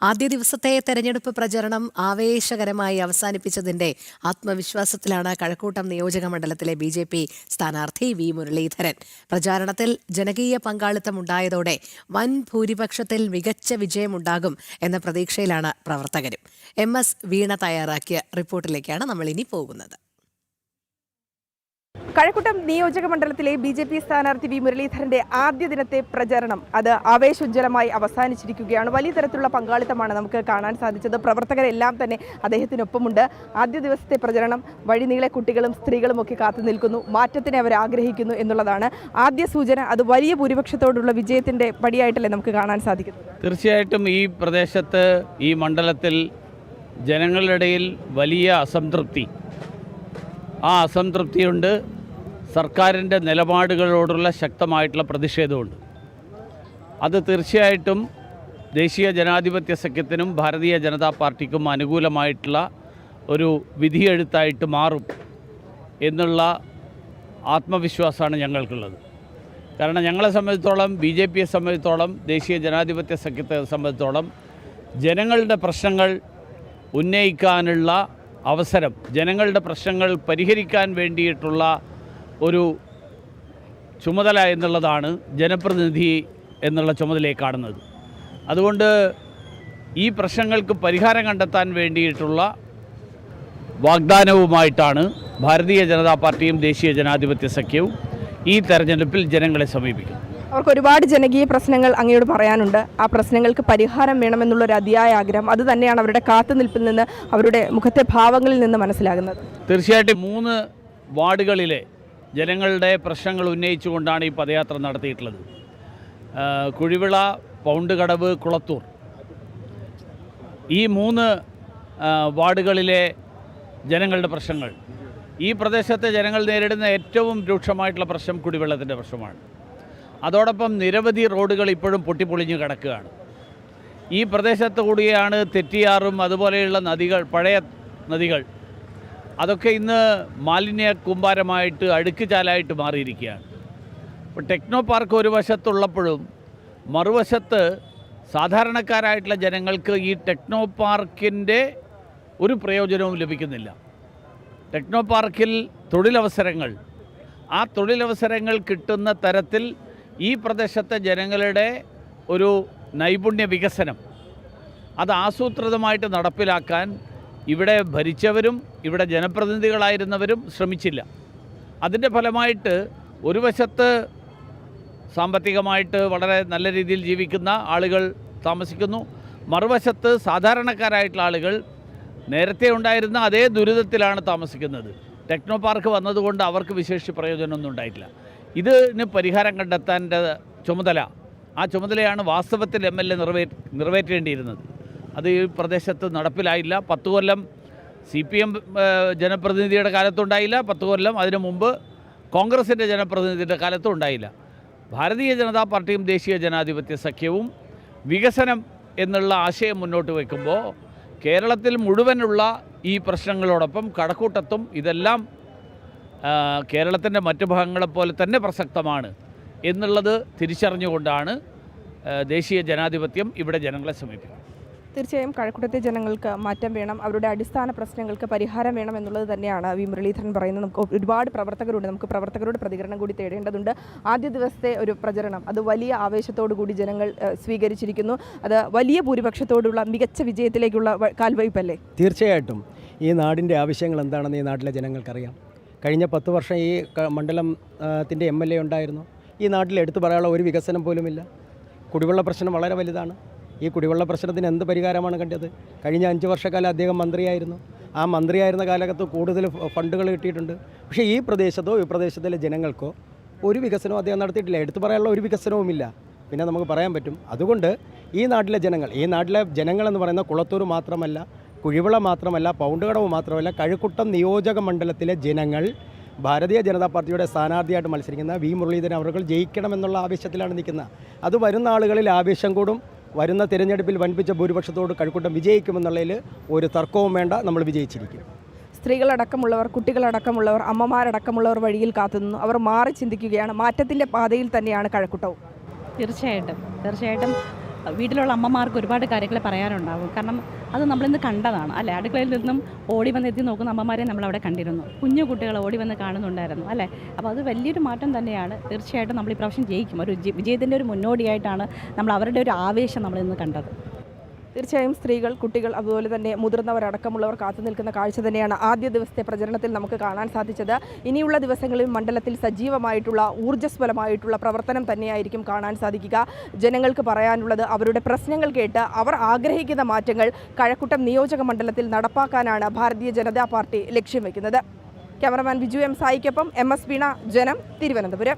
ആദ്യ ദിവസത്തെ തെരഞ്ഞെടുപ്പ് പ്രചരണം ആവേശകരമായി അവസാനിപ്പിച്ചതിന്റെ ആത്മവിശ്വാസത്തിലാണ് കഴക്കൂട്ടം നിയോജക മണ്ഡലത്തിലെ BJP സ്ഥാനാർത്ഥി വി മുരളീധരൻ. പ്രചാരണത്തിൽ ജനകീയ പങ്കാളിത്തമുണ്ടായതോടെ വൻ ഭൂരിപക്ഷത്തിൽ മികച്ച വിജയമുണ്ടാകും എന്ന പ്രതീക്ഷയിലാണ് പ്രവർത്തകരും. MS വീണ തയ്യാറാക്കിയ റിപ്പോർട്ടിലേക്കാണ് നമ്മൾ ഇനി പോകുന്നത്. കഴക്കൂട്ടം നിയോജക മണ്ഡലത്തിലെ BJP സ്ഥാനാർത്ഥി വി മുരളീധരന്റെ ആദ്യ ദിനത്തെ പ്രചരണം അത് ആവേശോജ്വലമായി അവസാനിച്ചിരിക്കുകയാണ്. വലിയ തരത്തിലുള്ള പങ്കാളിത്തമാണ് നമുക്ക് കാണാൻ സാധിച്ചത്. പ്രവർത്തകരെല്ലാം തന്നെ അദ്ദേഹത്തിനൊപ്പമുണ്ട്. ആദ്യ ദിവസത്തെ പ്രചരണം വഴിനീളെ കുട്ടികളും സ്ത്രീകളും ഒക്കെ കാത്തു നിൽക്കുന്നു. മാറ്റത്തിനെ അവർ ആഗ്രഹിക്കുന്നു എന്നുള്ളതാണ് ആദ്യ സൂചന. അത് വലിയ ഭൂരിപക്ഷത്തോടുള്ള വിജയത്തിന്റെ പടിയായിട്ടല്ലേ നമുക്ക് കാണാൻ സാധിക്കുന്നത്? തീർച്ചയായിട്ടും ഈ പ്രദേശത്ത്, ഈ മണ്ഡലത്തിൽ ജനങ്ങളുടെ ഇടയിൽ വലിയ അസംതൃപ്തി, ആ അസംതൃപ്തിയുണ്ട്. സർക്കാരിൻ്റെ നിലപാടുകളോടുള്ള ശക്തമായിട്ടുള്ള പ്രതിഷേധമുണ്ട്. അത് തീർച്ചയായിട്ടും ദേശീയ ജനാധിപത്യ സഖ്യത്തിനും ഭാരതീയ ജനതാ പാർട്ടിക്കും അനുകൂലമായിട്ടുള്ള ഒരു വിധിയെഴുത്തായിട്ട് മാറും എന്നുള്ള ആത്മവിശ്വാസമാണ് ഞങ്ങൾക്കുള്ളത്. കാരണം ഞങ്ങളെ സംബന്ധിച്ചോളം, BJPയെ സംബന്ധിച്ചോളം, ദേശീയ ജനാധിപത്യ സഖ്യത്തെ സംബന്ധിച്ചോളം ജനങ്ങളുടെ പ്രശ്നങ്ങൾ ഉന്നയിക്കാനുള്ള അവസരം, ജനങ്ങളുടെ പ്രശ്നങ്ങൾ പരിഹരിക്കാൻ വേണ്ടിയിട്ടുള്ള ഒരു ചുമതല എന്നുള്ളതാണ് ജനപ്രതിനിധി എന്നുള്ള ചുമതലയെ കാണുന്നത്. അതുകൊണ്ട് ഈ പ്രശ്നങ്ങൾക്ക് പരിഹാരം കണ്ടെത്താൻ വേണ്ടിയിട്ടുള്ള വാഗ്ദാനവുമായിട്ടാണ് ഭാരതീയ ജനതാ പാർട്ടിയും ദേശീയ ജനാധിപത്യ സഖ്യവും ഈ തെരഞ്ഞെടുപ്പിൽ ജനങ്ങളെ സമീപിക്കുന്നത്. അവർക്ക് ഒരുപാട് ജനകീയ പ്രശ്നങ്ങൾ അങ്ങയോട് പറയാനുണ്ട്. ആ പ്രശ്നങ്ങൾക്ക് പരിഹാരം വേണമെന്നുള്ളൊരു അതിയായ ആഗ്രഹം അത് തന്നെയാണ് അവരുടെ കാത്തുനിൽപ്പിൽ നിന്ന്, അവരുടെ മുഖത്തെ ഭാവങ്ങളിൽ നിന്ന് മനസ്സിലാകുന്നത്. തീർച്ചയായിട്ടും 3 വാർഡുകളിലെ ജനങ്ങളുടെ പ്രശ്നങ്ങൾ ഉന്നയിച്ചുകൊണ്ടാണ് ഈ പദയാത്ര നടത്തിയിട്ടുള്ളത്. കുഴിവിള, പൗണ്ടുകടവ്, കുളത്തൂർ, ഈ 3 വാർഡുകളിലെ ജനങ്ങളുടെ പ്രശ്നങ്ങൾ, ഈ പ്രദേശത്തെ ജനങ്ങൾ നേരിടുന്ന ഏറ്റവും രൂക്ഷമായിട്ടുള്ള പ്രശ്നം കുടിവെള്ളത്തിൻ്റെ പ്രശ്നമാണ്. അതോടൊപ്പം നിരവധി റോഡുകൾ ഇപ്പോഴും പൊട്ടിപ്പൊളിഞ്ഞ് കിടക്കുകയാണ്. ഈ പ്രദേശത്ത് കൂടിയാണ് തെറ്റിയാറും അതുപോലെയുള്ള നദികൾ, പഴയ നദികൾ, അതൊക്കെ ഇന്ന് മാലിന്യ കൂമ്പാരമായിട്ട്, അഴുക്ക് ചാലായിട്ട് മാറിയിരിക്കുകയാണ്. ഇപ്പോൾ ടെക്നോ പാർക്ക് ഒരു വശത്തുള്ളപ്പോഴും മറുവശത്ത് സാധാരണക്കാരായിട്ടുള്ള ജനങ്ങൾക്ക് ഈ ടെക്നോ പാർക്കിൻ്റെ ഒരു പ്രയോജനവും ലഭിക്കുന്നില്ല. ടെക്നോ പാർക്കിൽ തൊഴിലവസരങ്ങൾ, ആ തൊഴിലവസരങ്ങൾ കിട്ടുന്ന തരത്തിൽ ഈ പ്രദേശത്തെ ജനങ്ങളുടെ ഒരു നൈപുണ്യ വികസനം അത് ആസൂത്രിതമായിട്ട് നടപ്പിലാക്കാൻ ഇവിടെ ഭരിച്ചവരും ഇവിടെ ജനപ്രതിനിധികളായിരുന്നവരും ശ്രമിച്ചില്ല. അതിൻ്റെ ഫലമായിട്ട് ഒരു വശത്ത് സാമ്പത്തികമായിട്ട് വളരെ നല്ല രീതിയിൽ ജീവിക്കുന്ന ആളുകൾ താമസിക്കുന്നു, മറുവശത്ത് സാധാരണക്കാരായിട്ടുള്ള ആളുകൾ നേരത്തെ ഉണ്ടായിരുന്ന അതേ ദുരിതത്തിലാണ് താമസിക്കുന്നത്. ടെക്നോ പാർക്ക് വന്നതുകൊണ്ട് അവർക്ക് വിശേഷിച്ച് പ്രയോജനമൊന്നും ഉണ്ടായിട്ടില്ല. ഇതിന് പരിഹാരം കണ്ടെത്തേണ്ട ചുമതല, ആ ചുമതലയാണ് വാസ്തവത്തിൽ MLA നിറവേറ്റേണ്ടിയിരുന്നത്. അത് ഈ പ്രദേശത്ത് നടപ്പിലായില്ല. 10 കൊല്ലം CPM ജനപ്രതിനിധിയുടെ കാലത്തുണ്ടായില്ല, 10 കൊല്ലം അതിനു മുമ്പ് കോൺഗ്രസിൻ്റെ ജനപ്രതിനിധിയുടെ കാലത്തും ഉണ്ടായില്ല. ഭാരതീയ ജനതാ പാർട്ടിയും ദേശീയ ജനാധിപത്യ സഖ്യവും വികസനം എന്നുള്ള ആശയം മുന്നോട്ട് വയ്ക്കുമ്പോൾ കേരളത്തിൽ മുഴുവനുള്ള ഈ പ്രശ്നങ്ങളോടൊപ്പം കഴക്കൂട്ടത്തും ഇതെല്ലാം കേരളത്തിൻ്റെ മറ്റു ഭാഗങ്ങളെപ്പോലെ തന്നെ പ്രസക്തമാണ് എന്നുള്ളത് തിരിച്ചറിഞ്ഞുകൊണ്ടാണ് ദേശീയ ജനാധിപത്യം ഇവിടെ ജനങ്ങളെ സമീപിക്കുന്നത്. തീർച്ചയായും കഴക്കൂട്ടത്തെ ജനങ്ങൾക്ക് മാറ്റം വേണം, അവരുടെ അടിസ്ഥാന പ്രശ്നങ്ങൾക്ക് പരിഹാരം വേണം എന്നുള്ളത് തന്നെയാണ് വി മുരളീധരൻ പറയുന്നത്. നമുക്ക് ഒരുപാട് പ്രവർത്തകരുണ്ട്, നമുക്ക് പ്രവർത്തകരുടെ പ്രതികരണം കൂടി തേടേണ്ടതുണ്ട്. ആദ്യ ദിവസത്തെ ഒരു പ്രചരണം അത് വലിയ ആവേശത്തോടു കൂടി ജനങ്ങൾ സ്വീകരിച്ചിരിക്കുന്നു. അത് വലിയ ഭൂരിപക്ഷത്തോടുള്ള മികച്ച വിജയത്തിലേക്കുള്ള കാൽവയ്പല്ലേ? തീർച്ചയായിട്ടും ഈ നാടിൻ്റെ ആവശ്യങ്ങൾ എന്താണെന്ന് ഈ നാട്ടിലെ ജനങ്ങൾക്കറിയാം. കഴിഞ്ഞ 10 വർഷം ഈ മണ്ഡലത്തിൻ്റെ MLA ഉണ്ടായിരുന്നു. ഈ നാട്ടിൽ എടുത്തു പറയാനുള്ള ഒരു വികസനം പോലുമില്ല. കുടിവെള്ള പ്രശ്നം വളരെ വലുതാണ്. ഈ കുടിവെള്ള പ്രശ്നത്തിന് എന്ത് പരിഹാരമാണ് കണ്ടത്? കഴിഞ്ഞ 5 വർഷക്കാലം അദ്ദേഹം മന്ത്രിയായിരുന്നു. ആ മന്ത്രിയായിരുന്ന കാലഘട്ടത്ത് കൂടുതൽ ഫണ്ടുകൾ കിട്ടിയിട്ടുണ്ട്. പക്ഷേ ഈ പ്രദേശത്തോ ഈ പ്രദേശത്തിലെ ജനങ്ങൾക്കോ ഒരു വികസനവും അദ്ദേഹം നടത്തിയിട്ടില്ല. എടുത്തു പറയാനുള്ള ഒരു വികസനവുമില്ല. പിന്നെ നമുക്ക് പറയാൻ പറ്റും. അതുകൊണ്ട് ഈ നാട്ടിലെ ജനങ്ങളെന്ന് പറയുന്ന കുളത്തൂർ മാത്രമല്ല, കുഴിവിള മാത്രമല്ല, പൗണ്ടുകടവ് മാത്രമല്ല, കഴക്കൂട്ടം നിയോജക മണ്ഡലത്തിലെ ജനങ്ങൾ ഭാരതീയ ജനതാ പാർട്ടിയുടെ സ്ഥാനാർത്ഥിയായിട്ട് മത്സരിക്കുന്ന വി മുരളീധരൻ അവർ ജയിക്കണമെന്നുള്ള ആവേശത്തിലാണ് നിൽക്കുന്നത്. അത് വരുന്ന ആളുകളിൽ ആവേശം കൂടും. വരുന്ന തിരഞ്ഞെടുപ്പിൽ വൻപിച്ച ഭൂരിപക്ഷത്തോട് കഴക്കൂട്ടം വിജയിക്കുമെന്നുള്ളതിൽ ഒരു തർക്കവും വേണ്ട. നമ്മൾ വിജയിച്ചിരിക്കും. സ്ത്രീകളടക്കമുള്ളവർ, കുട്ടികളടക്കമുള്ളവർ, അമ്മമാരടക്കമുള്ളവർ വഴിയിൽ കാത്തുനിന്നു. അവർ മാറി ചിന്തിക്കുകയാണ്. മാറ്റത്തിൻ്റെ പാതയിൽ തന്നെയാണ് കഴക്കൂട്ടവും. തീർച്ചയായിട്ടും വീട്ടിലുള്ള അമ്മമാർക്ക് ഒരുപാട് കാര്യങ്ങൾ പറയാനുണ്ടാകും. കാരണം അത് നമ്മളിന്ന് കണ്ടതാണ് അല്ലേ. അടുക്കളയിൽ നിന്നും ഓടി വന്ന് എത്തി നോക്കുന്ന അമ്മമാരെ നമ്മളവിടെ കണ്ടിരുന്നു. കുഞ്ഞു കുട്ടികൾ ഓടി വന്ന് കാണുന്നുണ്ടായിരുന്നു അല്ലേ. അപ്പോൾ അത് വലിയൊരു മാറ്റം തന്നെയാണ്. തീർച്ചയായിട്ടും നമ്മൾ ഈ പ്രാവശ്യം ജയിക്കും. ഒരു വിജയത്തിൻ്റെ ഒരു മുന്നോടിയായിട്ടാണ് നമ്മൾ അവരുടെ ഒരു ആവേശം നമ്മളിന്ന് കണ്ടത്. തീർച്ചയായും സ്ത്രീകൾ, കുട്ടികൾ, അതുപോലെ തന്നെ മുതിർന്നവരടക്കമുള്ളവർ കാത്തു നിൽക്കുന്ന കാഴ്ച തന്നെയാണ് ആദ്യ ദിവസത്തെ പ്രചരണത്തിൽ നമുക്ക് കാണാൻ സാധിച്ചത്. ഇനിയുള്ള ദിവസങ്ങളിൽ മണ്ഡലത്തിൽ സജീവമായിട്ടുള്ള ഊർജ്ജസ്വലമായിട്ടുള്ള പ്രവർത്തനം തന്നെയായിരിക്കും കാണാൻ സാധിക്കുക. ജനങ്ങൾക്ക് പറയാനുള്ളത് അവരുടെ പ്രശ്നങ്ങൾ കേട്ട് അവർ ആഗ്രഹിക്കുന്ന മാറ്റങ്ങൾ കഴക്കൂട്ടം നിയോജക മണ്ഡലത്തിൽ നടപ്പാക്കാനാണ് ഭാരതീയ ജനതാ പാർട്ടി ലക്ഷ്യം വയ്ക്കുന്നത്. ക്യാമറമാൻ വിജു എം സായിക്കൊപ്പം MS വീണ, ജനം, തിരുവനന്തപുരം.